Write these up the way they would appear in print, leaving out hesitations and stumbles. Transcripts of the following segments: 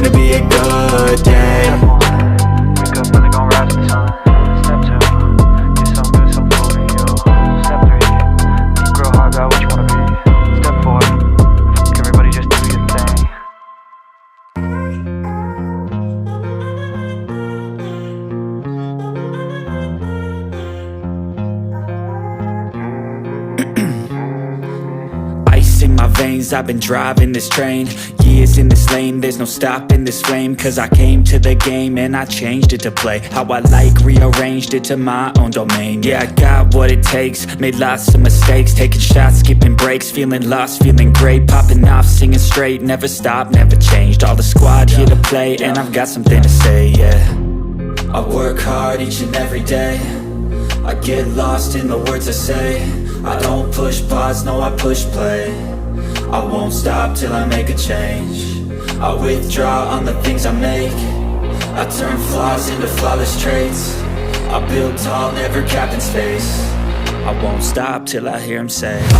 gonna be a good day. Step one, wake up early, gon' rise with the sun. Step two, get some good, some food in you. Step three, think real hard about what you wanna be. Step four, fuck everybody, just do your thing. Ice in my veins, I've been driving this train. Years in this lane, there's no stopping this flame. Cause I came to the game and I changed it to play how I like, rearranged it to my own domain. Yeah, I got what it takes, made lots of mistakes, taking shots, skipping breaks, feeling lost, feeling great, popping off, singing straight, never stopped, never changed. All the squad here to play and I've got something to say, yeah. I work hard each and every day, I get lost in the words I say. I don't push pause, no I push play. I won't stop till I make a change. I withdraw on the things I make. I turn flaws into flawless traits. I build tall, never capped in space. I won't stop till I hear him say, oh,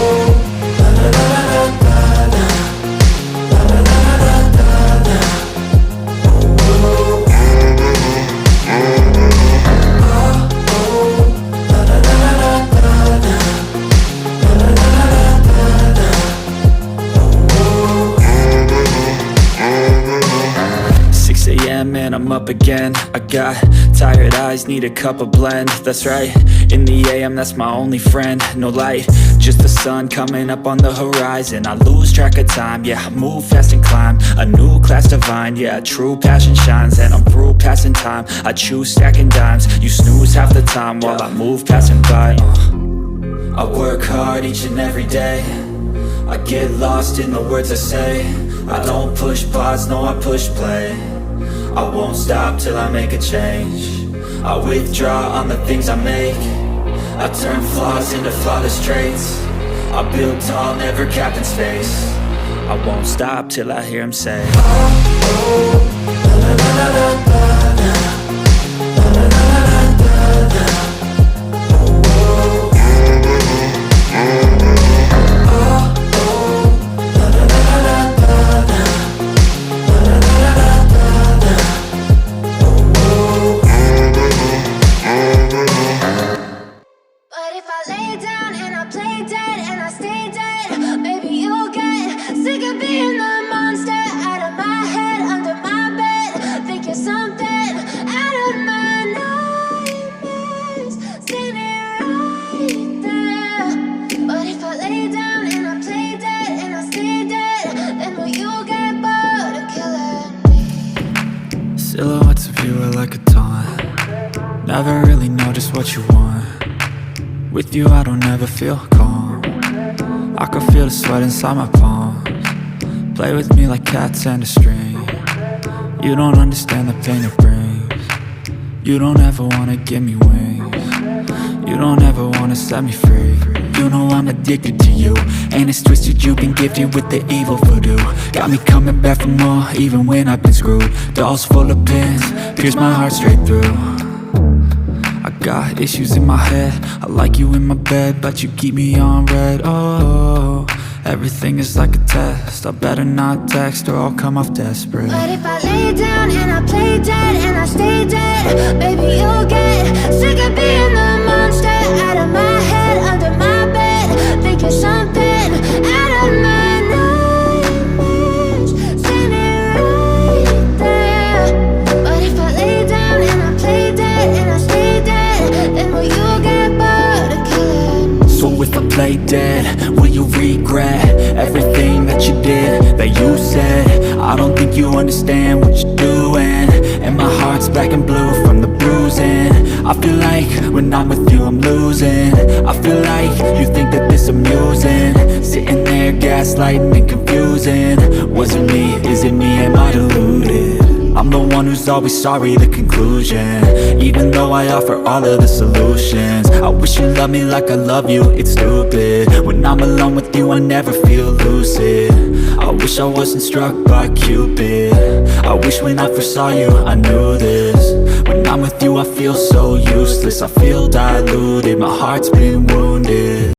oh, la, la, la, la, la, la, la, la, la, la, la, la. Oh, oh. And I'm up again. I got tired eyes, need a cup of blend. That's right, in the AM, that's my only friend. No light, just the sun coming up on the horizon. I lose track of time, yeah, I move fast and climb a new class divine, yeah, true passion shines. And I'm through passing time, I choose stacking dimes. You snooze half the time while I move passing by. I work hard each and every day, I get lost in the words I say. I don't push pause, no I push play. I won't stop till I make a change. I withdraw on the things I make. I turn flaws into flawless traits. I build tall, never capped in space. I won't stop till I hear him say, oh, oh, la, la, la, la, la, la, la, la, la, la, la, la. Silhouettes of you are like a taunt. Never really know just what you want. With you I don't ever feel calm. I can feel the sweat inside my palms. Play with me like cats and a string. You don't understand the pain it brings. You don't ever wanna give me wings. You don't ever wanna set me free. You know I'm addicted to you, and it's twisted, you've been gifted with the evil voodoo. Got me coming back for more, even when I've been screwed. Dolls full of pins, pierce my heart straight through. I got issues in my head, I like you in my bed, but you keep me on red. Oh, everything is like a test, I better not text or I'll come off desperate. But if I lay down and I play dead and I stay dead, baby you'll get sick of being the monster out of my head, under my bed, thinking something out of my nightmares, standing right there. But if I lay down and I play dead and I stay dead, then will you get bored of killing me? So if I play dead, will you regret everything that you did, that you said? I don't think you understand what you're doing, and my heart's black and blue from the bruising. I feel like when I'm with you I'm losing. I feel like you think that this amusing, sitting there gaslighting and confusing. Was it me? Is it me? Am I deluded? I'm the one who's always sorry, the conclusion, even though I offer all of the solutions. I wish you loved me like I love you, it's stupid. When I'm alone with you I never feel lucid. I wish I wasn't struck by Cupid. I wish when I first saw you I knew this. When I'm with you I feel so useless, I feel diluted, my heart's been wounded.